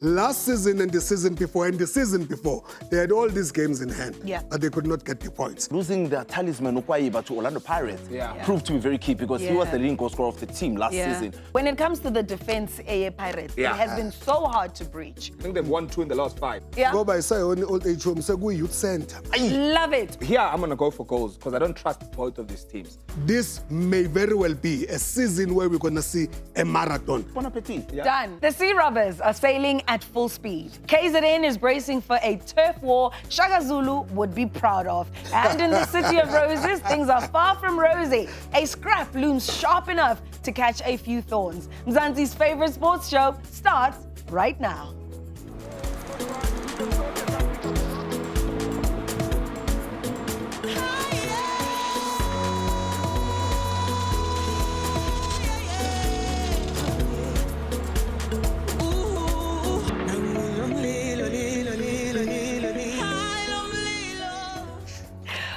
last season and the season before they had all these games in hand, but they could not get the points. Losing their talisman Ukwaiba to Orlando Pirates proved to be very key because he was the leading goal scorer of the team last season. When it comes to the defense, Pirates, it has been so hard to breach. I think they've won 2 in the last 5. Go by say on old age home, so go youth center. Love it. Here, I'm going to go for goals because I don't trust both of these teams. This may very well be a season where we're going to see a marathon. Bon appetit. Done. The Sea Robbers are sailing at full speed. KZN is bracing for a turf war Shaka Zulu would be proud of. And in the City of Roses, things are far from rosy. A scrap looms sharp enough to catch a few thorns. Mzansi's favorite sports show starts right now.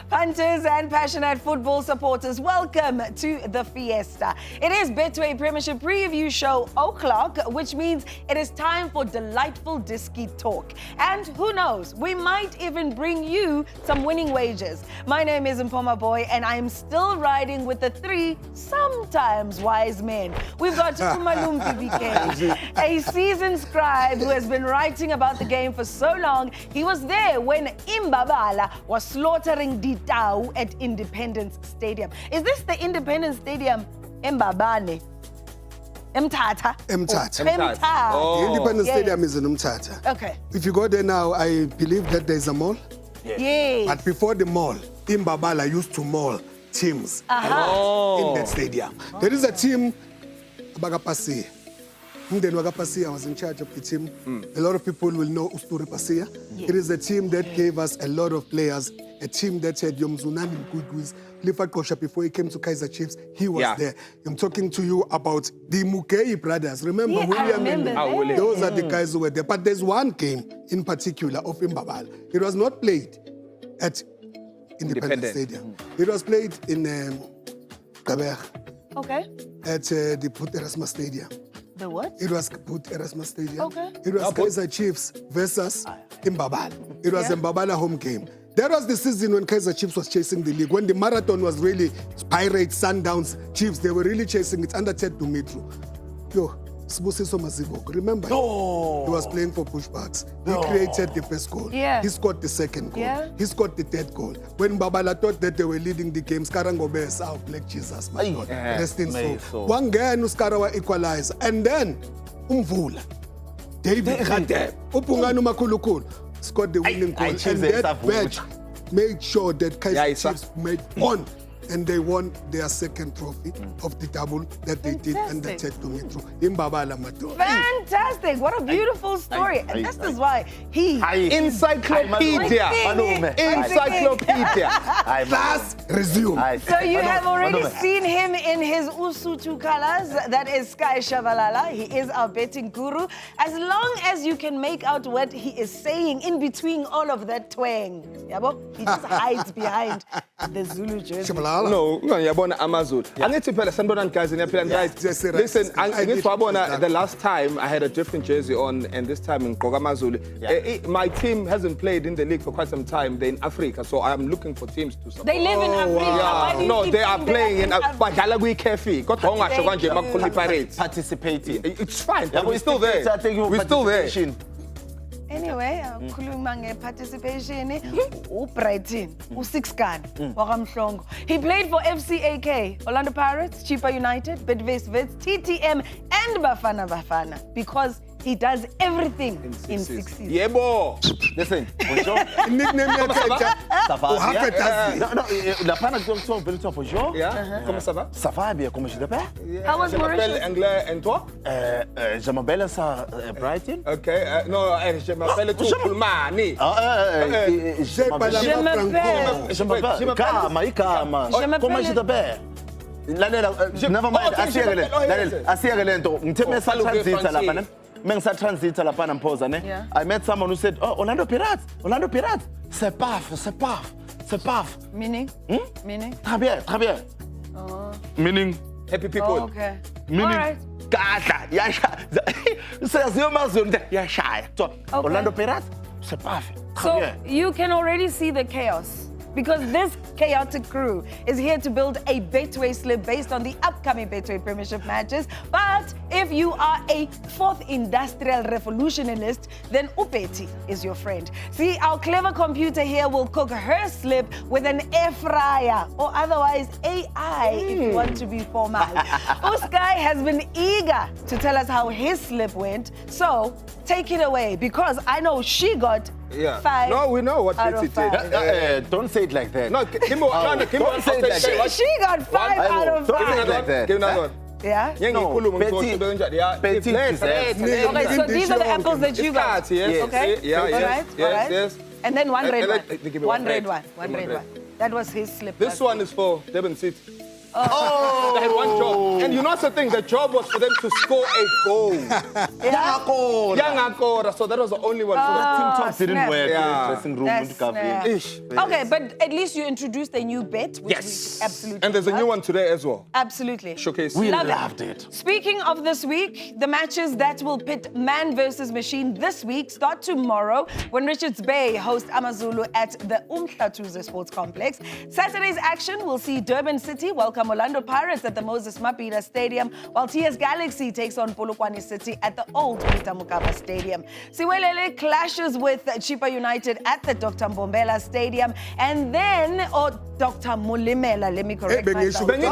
Hunters and passionate football supporters, welcome to the Fiesta. It is Betway Premiership preview show o'clock, which means it is time for delightful disky talk. And who knows, we might even bring you some winning wages. My name is Mpho, and I am still riding with the 3 sometimes wise men. We've got Umalumpi BK, a seasoned scribe who has been writing about the game for so long. He was there when Mbombela was slaughtering Tau at Independence Stadium. Is this the Independence Stadium Mbabane? Mthatha? Mthatha. Oh. The Independence Stadium is in Mthatha. Okay. If you go there now, I believe that there's a mall. Yes. But before the mall, Mbombela used to mall teams in that stadium. There is a team, Abagapasi. Mden Wagapasi was in charge of the team. A lot of people will know Usturi Pasia. It is a team that gave us a lot of players. A team that had Yomzunani Mkugwiz, Clifford Kosha before he came to Kaizer Chiefs. He was there. I'm talking to you about the Mukei brothers. Remember William and those are the guys who were there. But there's one game in particular of Mbombela. It was not played at Independence Stadium. It was played in Gqeberha. Okay. At the Put Erasmus Stadium. The what? It was Put Erasmus Stadium. Okay. It was Kaizer Chiefs versus Mbombela. It was a Mbombela home game. That was the season when Kaizer Chiefs was chasing the league. When the marathon was really Pirates, Sundowns, Chiefs, they were really chasing it under Ted Dumitru. Yo, Sibusiso Maziboko, remember? No. He was playing for Pushbacks. He created the first goal. He scored the second goal. He scored the third goal. When Mbombela thought that they were leading the game, Skarangobe out Black Jesus, my God. Rest in soul. One guy who Skarawa equalized. And then, Umvula, David Khateb, Upunganu Makulukul, scored the winning goal. And that match made sure that Kaizer Chiefs made on. And they won their second trophy of the double that they did under Ted Dumitru in Mbombela Mato. Fantastic. What a beautiful story. And this is why he... Encyclopedia. Encyclopedia. Class resume. So you have already seen him in his Usutu colors. That is Sky Shabalala. He is our betting guru. As long as you can make out what he is saying in between all of that twang. He just hides behind the Zulu jersey. No, yabona AmaZulu. Angithi phela sanibonani guys guys. Listen, angithi wabona the last time I had a different jersey on and this time in AmaZulu. My team hasn't played in the league for quite some time. They're in Africa, so I'm looking for teams to support. They live in Africa. No, they are playing in badlala kwi-cafe. Kodwa ungasho kanje makukhuluma Pirates. Participating. It's fine. We're still there. We're still there. Anyway, khuluma nge-participation, Brighton, u-6 wakamhlongo. He played for FCAK, Orlando Pirates, Chippa United, Betway, TTM, and Bafana because he does everything in 6 seasons. Yebo. Listen, bonjour. Nickname Ça va bien? Non, la pana bonjour, bonjour. Yeah. Comment ça va? Ça va bien, comment je t'appelle? How was Mauritius? Je m'appelle anglais, et toi? Je m'appelle ça Brighton. Ok, non, je m'appelle tout Pulmani. Je m'appelle Kama. Comment je t'appelle? Never mind, asiya lento. Ngithe transita lapha ne. Mengisa transita lapha namphoza ne. I met someone who said, "Oh, Orlando Pirates. Orlando Pirates. C'est paf. Meaning? Meaning? Très bien. Meaning happy people. Oh, okay. Meaning. All right. Gadla, yasha. Saziwa AmaZulu yashaya. So Orlando Pirates, sepafe. So you can already see the chaos. Because this chaotic crew is here to build a Betway slip based on the upcoming Betway Premiership matches. But if you are a fourth industrial revolutionist, then Upeti is your friend. See, our clever computer here will cook her slip with an air fryer, or otherwise AI if you want to be formal. Uskai has been eager to tell us how his slip went. So take it away, because I know she got 5 No, we know what out of Betty did. 5. Don't say it like that. No, Kimbo, don't say it like that. She got 5 out of 5. Don't say it like that. Give another one. Yeah? No, Betty deserves. Okay, so these are the apples that you got. Yes. Okay? Yeah, all right, all right. yes. And then one red one. Give me One red red. one. One red one. That was his slip. This one is for Durban City. They had one job. And you know the thing, the job was for them to score a goal. Yangakora. So that was the only one. Team Top didn't snap. wear Yeah. the dressing room. That's snap. Ish. Okay, but at least you introduced a new bet, which Yes. we absolutely And there's a new loved. one today as well. Absolutely. Showcase. We Love loved it. Speaking of this week, the matches that will pit man versus machine this week start tomorrow when Richards Bay host AmaZulu at the Umlazi Sports Complex. Saturday's action will see Durban City welcome Orlando Pirates at the Moses Mabhida Stadium, while TS Galaxy takes on Polokwane City at the old Peter Mokaba Stadium. Siwelele clashes with Chippa United at the Dr. Mbombela Stadium, and then, Dr. Molemela, let me correct myself. And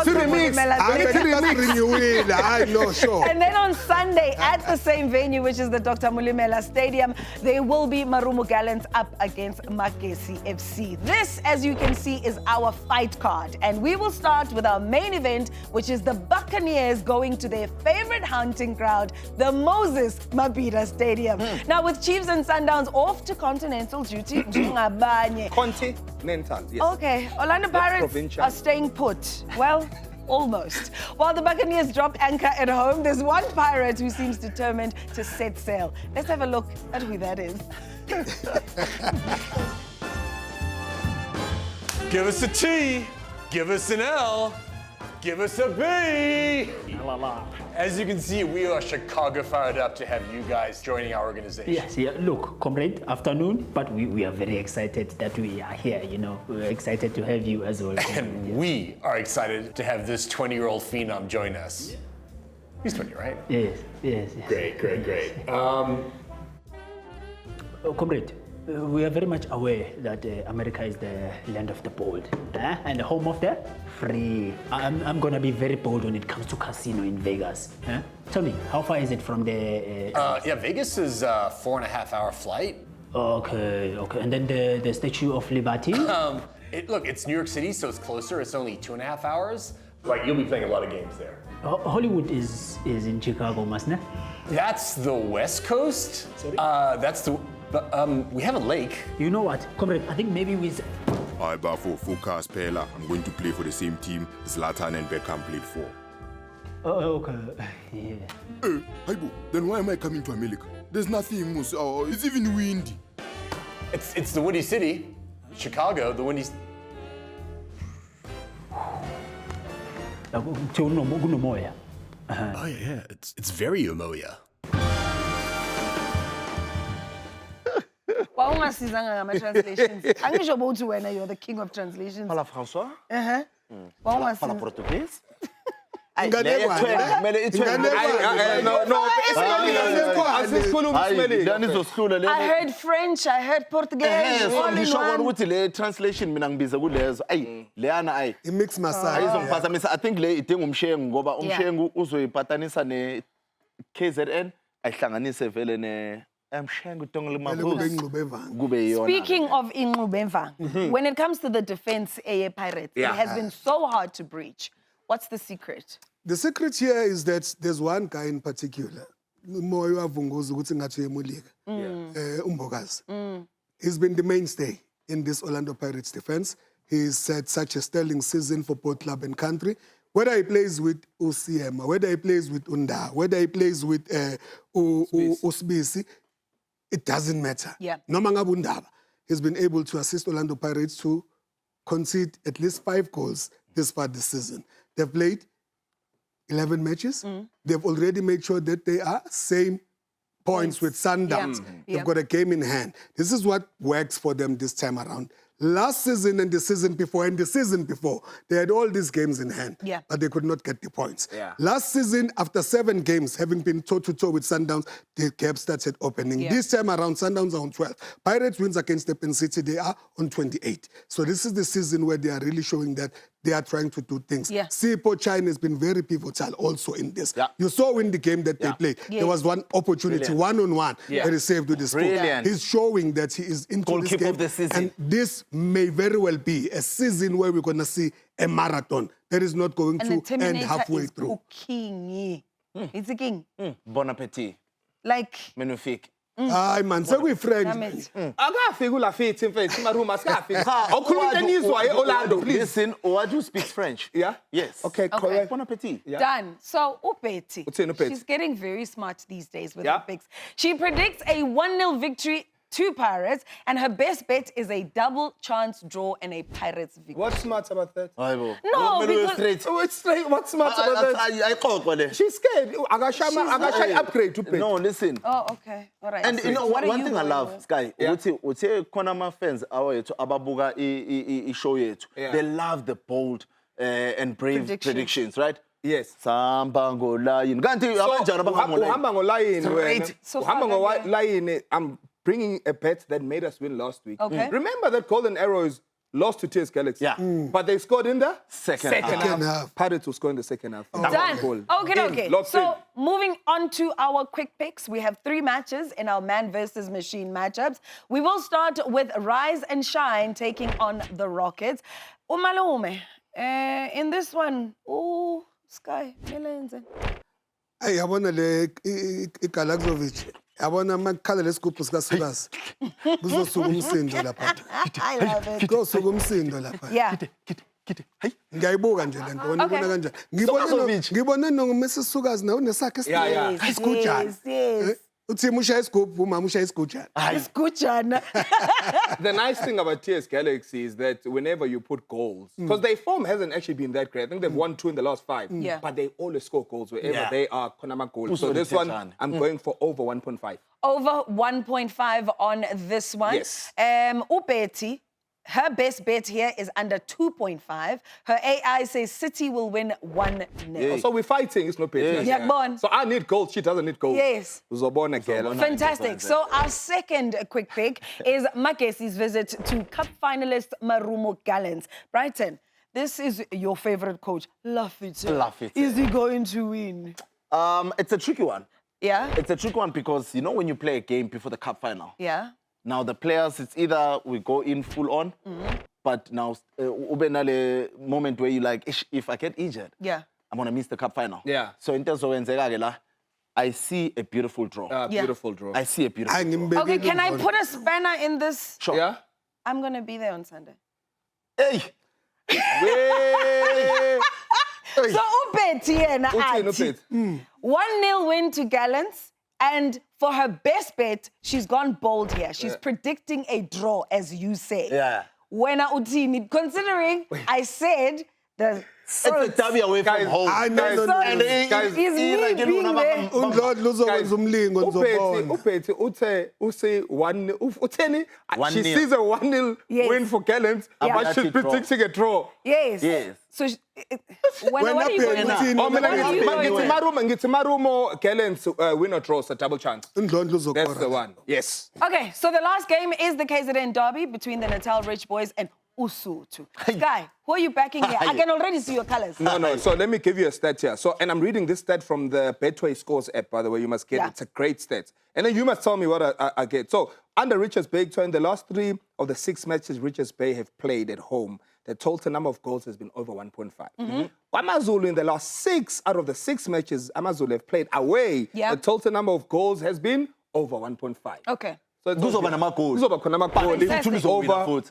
then on Sunday at the same venue, which is the Dr. Molemela Stadium, there will be Marumo Gallants up against Magesi FC. This, as you can see, is our fight card. And we will start with our main event, which is the Buccaneers going to their favorite hunting ground, the Moses Mabhida Stadium. Now, with Chiefs and Sundowns off to continental duty, Continental, yes. okay, Orlando Pirates provincial. are staying put. Well, almost. While the Buccaneers drop anchor at home, there's one pirate who seems determined to set sail. Let's have a look at who that is. Give us a T, give us an L, give us a B. As you can see, we are Chicago fired up to have you guys joining our organization. Yes, yeah. Look, comrade, afternoon, but we are very excited that we are here, you know. We're excited to have you as well. And we are excited to have this 20-year-old phenom join us. He's 20, right? Yes. Great. Comrade, we are very much aware that America is the land of the bold and the home of the free. I'm going to be very bold when it comes to casino in Vegas. Tell me, how far is it from the... Yeah, Vegas is a 4.5-hour flight. Okay. And then the Statue of Liberty? Look, it's New York City, so it's closer. It's only 2.5 hours. Like, you'll be playing a lot of games there. Hollywood is in Chicago, mustn't it? That's the West Coast. Sorry? That's the... But we have a lake. You know what, comrade, I think maybe we... Alright, but for forecast Pela, I'm going to play for the same team Zlatan and Beckham played for. Okay. Yeah. Hey, Haibo, then why am I coming to America? There's nothing, Mus. Oh, it's even windy. It's the Windy City. Chicago, the Windy... Oh yeah, it's very Omoya. Wawungasizanga ngama-translations. Angisho bothi wena, you're the king of translations. Fala François? Wawungasiza. Fala Portuguese? I heard French, I heard Portuguese, all in one. ukuthi le translation mina ngibiza kulezo. Ayi, leyana ayi. I-mix masala. Ayizongiphazamisa. I think le idinga umshengu ngoba umshengu uzoyipatanisa ne KZN ayihlanganise vele ne umshengu tongole mabuzi. Speaking of Ingqubemva, when it comes to the defense Pirates, it has been so hard to breach. What's the secret? The secret here is that there's one guy in particular, Umbokazi. He's been the mainstay in this Orlando Pirates defense. He's had such a sterling season for both club and country. Whether he plays with Usiema, whether he plays with Unda, whether he plays with Usbisi, it doesn't matter. Yeah. Nomangabundaba, he's been able to assist Orlando Pirates to concede at least 5 goals this part of the season. They've played 11 matches. They've already made sure that they are same points with Sundowns. They've got a game in hand. This is what works for them this time around. Last season and the season before they had all these games in hand, but they could not get the points. Last season, after 7 games, having been toe-to-toe with Sundowns, the gap started opening. This time around, Sundowns are on 12. Pirates wins against Durban City, they are on 28. So this is the season where they are really showing that they are trying to do things. Sipo China has been very pivotal also in this. You saw in the game that they played, there was one opportunity, one-on-one, that he saved with the score. He's showing that he is into this game. Of the season. And this may very well be a season where we're going to see a marathon that is not going to end halfway through. Cooking. It's a king. Bon appetit. Like... Magnifique. Hayi man, sekuyifriend. Akafika ulafithi mfethu imaroom asikafika. Awukhuluma into enizwa eOrlando please. Listen, Owadu speaks French. Yeah? Yes. Okay, correct. Bon appetit. Done. So, Upeti. She's getting very smart these days with her picks. She predicts a 1-0 victory to Pirates, and her best bet is a double chance draw and a Pirates victory. What's smart about that? No, because... Oh, it's straight. What's smart about that? She's scared. Agasha upgrade to pay. No, listen. Oh, okay. All right. And you know, one thing I love, with? Sky, uthi khona fans awethu ababuka I-show yethu. They love the bold and brave predictions, right? Yes. Samba ngolayini. Kanti abanjani uhamba ngolayini wena. So Uhamba ngolayini. I'm bringing a bet that made us win last week. Okay. Remember that Golden Arrows lost to TS Galaxy? But they scored in the second half. Pirates will score in the second half. Done. Okay. So moving on to our quick picks. We have 3 matches in our man versus machine matchups. We will start with Rise and Shine taking on the Rockets. Umalume, in this one, Sky, Melenze. Hey, yabona le iGalaxovic. Yabona makhala lesigubhu sika Sulas. Kuzosuka umsindo lapha. I love it. Kuzosuka umsindo lapha. Yeah. Ngiyayibuka nje lento wona ubona kanjani. Ngibona noMrs Sukas nawe unesakhe Yeah. isigujana. Yes. Uthima ushaya isigubhu, umama ushaya isigujana. Isigujana. The nice thing about TS Galaxy is that whenever you put goals, because their form hasn't actually been that great. I think they've won 2 in the last 5. Yeah. But they always score goals wherever they are. Konama goals. So this one, I'm going for over 1.5. Over 1.5 on this one. Yes. Upeti, her best bet here is under 2.5. Her AI says City will win 1-0. So we're fighting. It's not petty. Yeah. So I need goals. She doesn't need goals. Yes. Uzobona girl. Fantastic. So our second quick pick is Magesi's visit to Cup finalist Marumo Gallants. Brighton, this is your favorite coach. Lafite. Is he going to win? It's a tricky one. Yeah? It's a tricky one because, you know, when you play a game before the Cup final, Yeah. now the players, it's either we go in full on, but now ubenale moment where you like, if I get injured, Yeah. I'm gonna miss the Cup final. Yeah. So in terms of Wenzega, I see a beautiful draw. Beautiful draw. I see a beautiful draw. Okay, can I put a spanner in this? Sure. Yeah? I'm going to be there on Sunday. Hey! So Upeti yena Upeti. athi 1-0 win to Gallants. And for her best bet, she's gone bold here. She's predicting a draw, as you say. Yeah. Wena utini, considering I said the It's a derby away from home. Is me being there. Undlodlo uzokwenza umlingo ngizobona. Upeti uthe usi 1 utheni she sees a 1-0 win for Gallants, but she's predicting a draw. Yes. So what are you going to Ngithi Marumo Gallants win or draw, it's a double chance. Undlodlo uzokora. That's the one. Yes. Okay, so the last game is the KZN Derby between the Natal Rich Boys and Usutu. Sky, who are you backing here? I can already see your colors. No. So let me give you a stat here. So, and I'm reading this stat from the Betway Scores app, by the way. You must get it. It's a great stat. And then you must tell me what I get. So, under Richards Bay, in the last 3 of the 6 matches Richards Bay have played at home, the total number of goals has been over 1.5. AmaZulu, in the last 6 out of the 6 matches AmaZulu have played away, the total number of goals has been over 1.5. Okay. So over.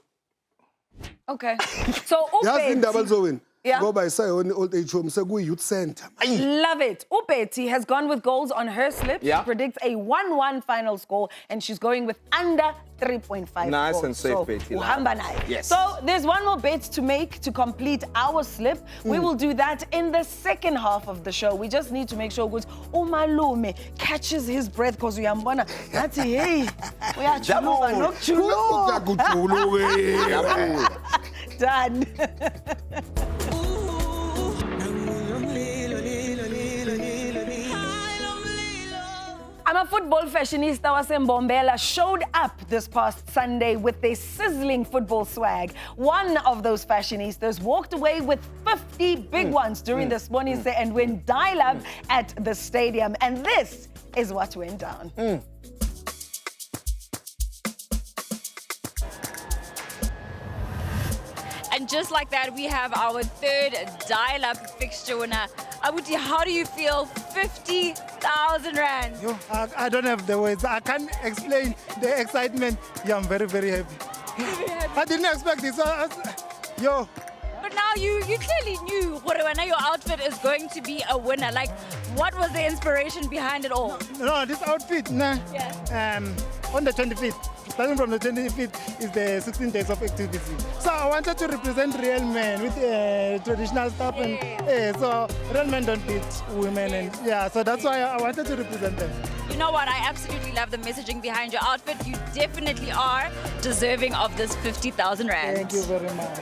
Okay. So Yazi indaba zowina. Yeah. Go by say on old age home, so go youth center. Love it. Betty has gone with goals on her slip. Yeah. She predicts a 1-1 final score, and she's going with under 3.5 Nice goals. and safe, so, Betty. uhamba naye. Yes. So there's one more bet to make to complete our slip. We will do that in the second half of the show. We just need to make sure good umalume catches his breath because uyambona that's hey uyachuluka nokuchuluka. Done. A football fashionista was Mbombela showed up this past Sunday with their sizzling football swag. One of those fashionistas walked away with 50 big ones during the Sponise and went dial-up at the stadium. And this is what went down. And just like that, we have our third dial-up fixture winner. Abuti, how do you feel? 50,000 rand. Yo, I don't have the words. I can't explain the excitement. Yeah, I'm very, very happy. I didn't expect this. Yo. But now you clearly knew, Gqeberha, your outfit is going to be a winner. Like, what was the inspiration behind it all? No, this outfit, nah. Yeah. On the 25th. Starting from the 25th is the 16 days of activity. So I wanted to represent real men with traditional stuff. And so real men don't beat women. And yeah, so that's why I wanted to represent them. You know what? I absolutely love the messaging behind your outfit. You definitely are deserving of this 50,000 rand. Thank you very much.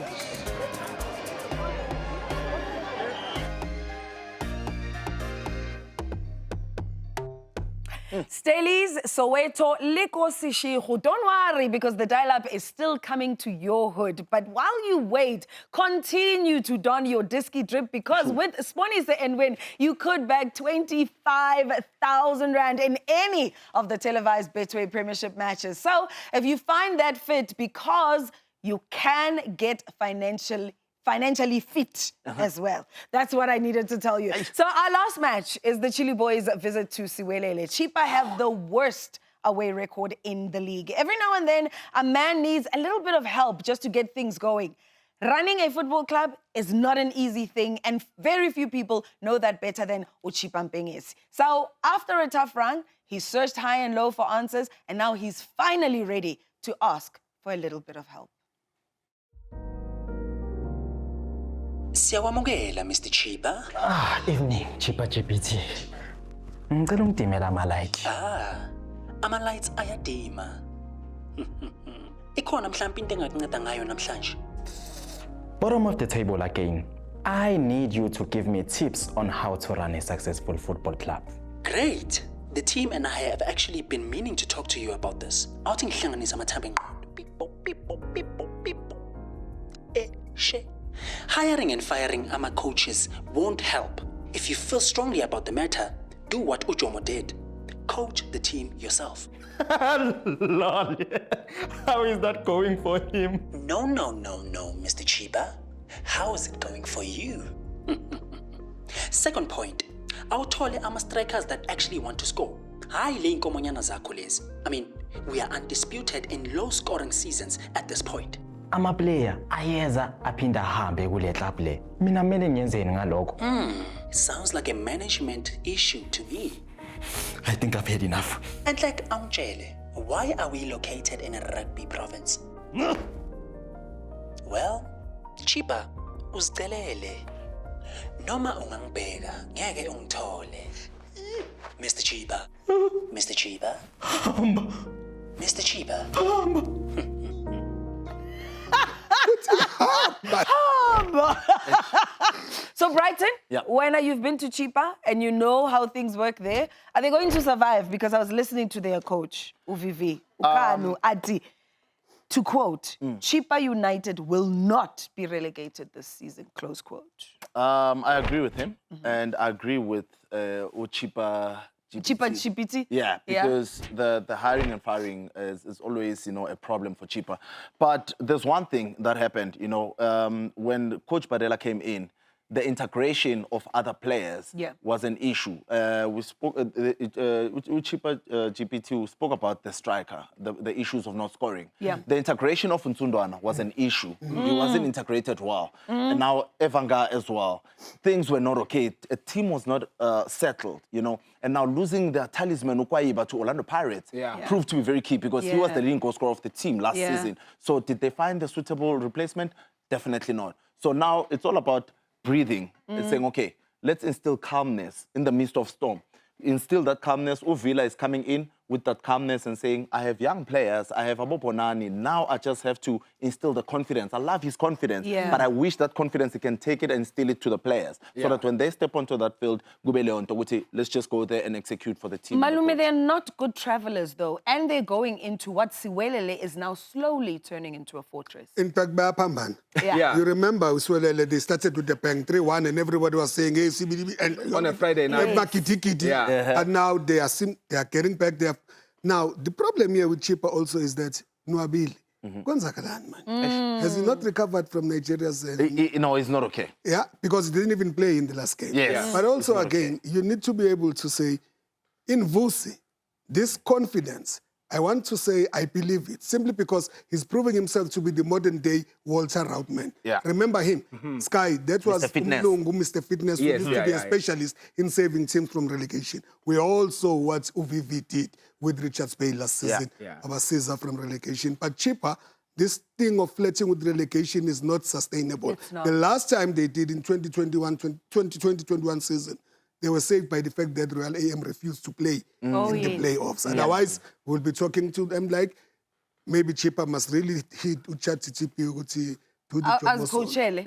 Stelies, Soweto, Liko Seshego. Don't worry, because the dial-up is still coming to your hood. But while you wait, continue to don your disky drip, because with Sponise and Win, you could bag 25,000 rand in any of the televised Betway Premiership matches. So if you find that fit, because you can get financially fit as well. That's what I needed to tell you. So our last match is the Chili Boys' visit to Siwelele. Chippa have the worst away record in the league. Every now and then, a man needs a little bit of help just to get things going. Running a football club is not an easy thing, and very few people know that better than Chippa Mpengesi. So after a tough run, he searched high and low for answers, and now he's finally ready to ask for a little bit of help. Siyawamukela, Mr. Chippa. Evening, Chippa GPT. Ngicela ungidimela ama-light. Ama-lights ayadima. Ikhona mhlawumbe into engakunceda ngayo namhlanje. Bottom of the table again. I need you to give me tips on how to run a successful football club. Great. The team and I have actually been meaning to talk to you about this. Awuthi ngihlanganisa amathambo engqondo. Hiring and firing coaches won't help. If you feel strongly about the matter, do what Ujomo did. Coach the team yourself. Lol. How is that going for him? No, Mr. Chippa. How is it going for you? Second point, awuthole ama-strikers that actually want to score. Hayi le inkomonyana zakho lezi. I mean, we are undisputed in low-scoring seasons at this point. Ama-player ayeza aphinda ahambe kule club le. Mina kumele ngiyenzeni ngalokho? Sounds like a management issue to me. I think I've had enough. And like Angele, why are we located in a rugby province? Well, Chippa, uzicelele. Noma ungangibheka, ngeke ungithole. Mr. Chippa. Mr. Chippa. Mr. Chippa. So Brighton, when you've been to Chippa and you know how things work there, are they going to survive? Because I was listening to their coach, Uvivi, Ukanu, Adi, to quote, Chippa United will not be relegated this season, close quote. I agree with him, and I agree with Chippa GPT? Yeah, because the hiring and firing is always, a problem for Chippa. But there's one thing that happened, when Coach Badela came in, the integration of other players was an issue. We spoke, Chippa GPT spoke about the striker, the issues of not scoring. The integration of Nsundwana was an issue. He wasn't integrated well. And now Evanga as well. Things were not okay. A team was not settled, you know. And now losing their talisman Ukwaiba to Orlando Pirates proved to be very key because he was the leading goal scorer of the team last season. So did they find a suitable replacement? Definitely not. So now it's all about breathing and saying, okay, let's instill calmness in the midst of storm. Instill that calmness. Uvila is coming in with that calmness and saying, I have young players, I have Abobonani, now I just have to instill the confidence. I love his confidence, but I wish that confidence he can take it and instill it to the players so that when they step onto that field, let's just go there and execute for the team. Malume, they're not good travelers though, and they're going into what Siwelele is now slowly turning into a fortress. In fact, you remember Siwelele, they started with the Peng 3-1 and everybody was saying, hey, CBDB, and on a Friday night. And now they are getting back there. Now, the problem here with Chippa also is that Nwabili, has he not recovered from Nigeria's... No, he's not okay. Yeah, because he didn't even play in the last game. But also, again, you need to be able to say, in Vusi, this confidence, I want to say I believe it, simply because he's proving himself to be the modern-day Walter Routman. Remember him? Sky, that was Mr. Fitness, who used to be a specialist in saving teams from relegation. We all saw what UVV did with Richards Bay last season, about Caesar from relegation. But Chippa, this thing of flirting with relegation is not sustainable. It's not. The last time they did in 2020-21 season, they were saved by the fact that Royal AM refused to play in the playoffs. Otherwise, we'll be talking to them like, maybe Chippa must really hit Uchati as Coachelle.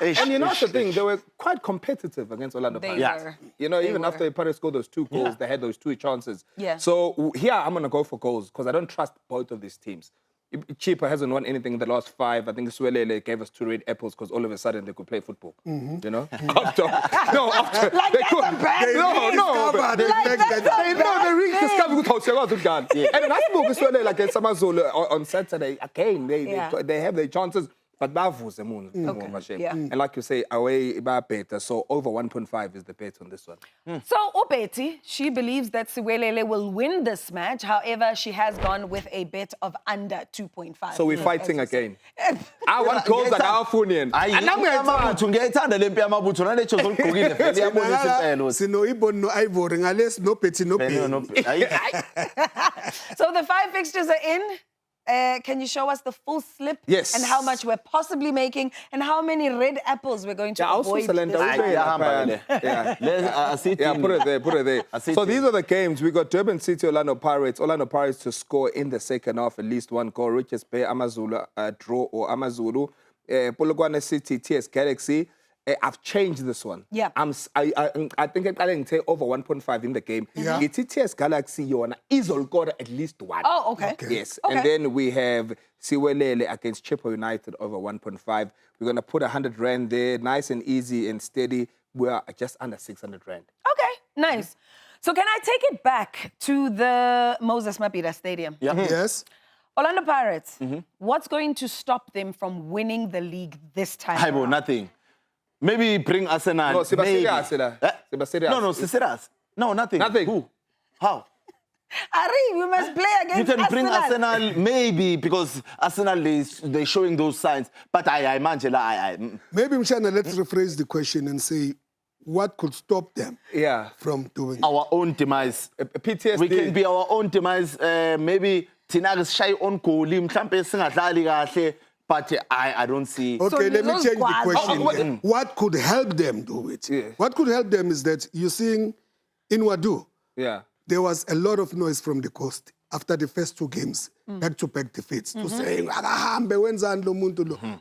And you know the thing, they were quite competitive against Orlando Pirates. You know, even after the Pirates scored those 2 goals, they had those 2 chances. So here I'm going to go for goals because I don't trust both of these teams. Chippa hasn't won anything in the last 5. I think Siwelele gave us 2 red apples because all of a sudden they could play football. You know? After like they could. They rediscovered Gqeberha. And then I spoke to Siwelele like AmaZulu on Saturday. Again, they have their chances. But Bavus and like you say, away better. So over 1.5 is the bet on this one. So Obeti, she believes that Siwelele will win this match. However, she has gone with a bet of under 2.5. So we're fighting again. I want goals like our Funian. So the 5 fixtures are in. Can you show us the full slip? Yes. And how much we're possibly making and how many red apples we're going to avoid put it there. So these are the games. We got Durban City, Orlando Pirates to score in the second half, at least 1 goal. Richards Bay, AmaZulu, draw or AmaZulu. Polokwane City, TS Galaxy. I've changed this one. I think I can say over 1.5 in the game. It's TS Galaxy is all got at least 1. Oh, okay. Yes. And then we have Siwelele against Chippa United over 1.5. We're going to put 100 rand there, nice and easy and steady. We are just under 600 rand. Okay, nice. So can I take it back to the Moses Mabhida Stadium? Yes. Orlando Pirates, what's going to stop them from winning the league this time? Nothing. Maybe bring Arsenal. No, Sebastian. No, nothing. Nothing. Who? How? Ari, we must play against You can bring Arsenal, maybe, because Arsenal, they're showing those signs. But I imagine... Maybe, Mshana, let's rephrase the question and say, what could stop them from doing our own demise? PTSD. We can be our own demise. Maybe Tinaris shy on goal, Mklampe singadlali kahle. But I don't see... Okay, so let me change the question. What could help them do it? What could help them is that you're seeing in Wadu, there was a lot of noise from the coast after the first 2 games, back-to-back defeats, to saying,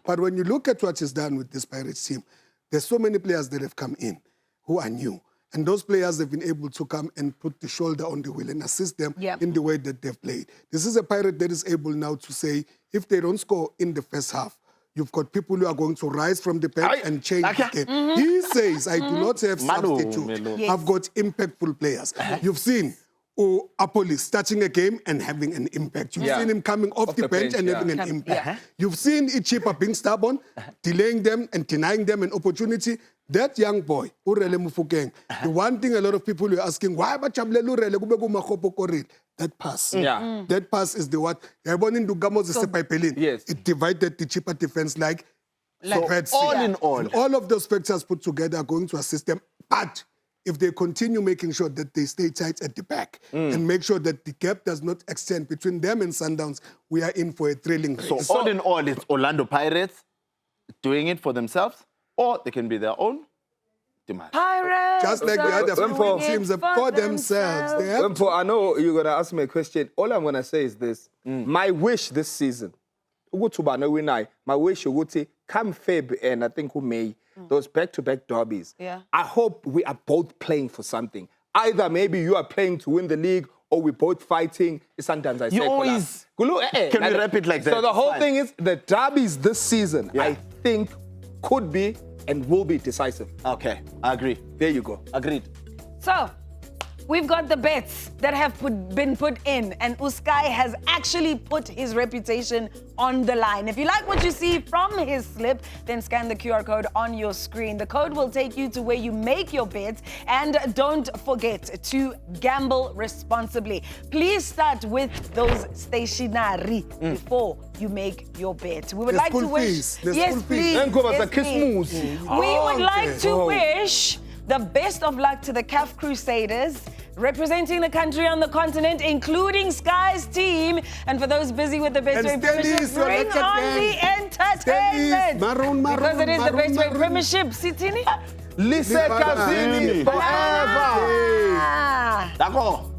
but when you look at what is done with this Pirates team, there's so many players that have come in who are new. And those players have been able to come and put the shoulder on the wheel and assist them in the way that they've played. This is a Pirate that is able now to say, if they don't score in the first half, you've got people who are going to rise from the bench and change the game. He says, I do not have substitute. I've got impactful players. You've seen or Apoli starting a game and having an impact. You've seen him coming off the bench and having an impact. You've seen Chippa being stubborn, delaying them and denying them an opportunity. That young boy, Urele Mufukeng, the one thing a lot of people were asking, why that pass. That pass is the what? Yes. It divided the Chippa defense like so all in all of those factors put together are going to assist them. But if they continue making sure that they stay tight at the back and make sure that the gap does not extend between them and Sundowns, we are in for a thrilling race. So all in all, it's Orlando Pirates doing it for themselves, or they can be their own demand. Pirates! Just like the other four teams for themselves. Mpho, I know you're going to ask me a question. All I'm going to say is this. My wish this season, my wish is come Feb and I think May, those back-to-back derbies. I hope we are both playing for something. Either maybe you are playing to win the league or we're both fighting. Sometimes I say, you always... Can we wrap it like that? So the whole thing is the derbies this season, I think, could be and will be decisive. Okay, I agree. There you go. Agreed. So, we've got the bets that have been put in, and Uskai has actually put his reputation on the line. If you like what you see from his slip, then scan the QR code on your screen. The code will take you to where you make your bets, and don't forget to gamble responsibly. Please start with those stationery before you make your bet. We would like to wish... Yes, please. Yes, please. We would like to wish the best of luck to the CAF Crusaders, representing the country on the continent, including Sky's team. And for those busy with the Betway Premiership, bring on the entertainment. Because it is the Betway Premiership. Sitini? LISEGAZINI forever. Ah. D'accord.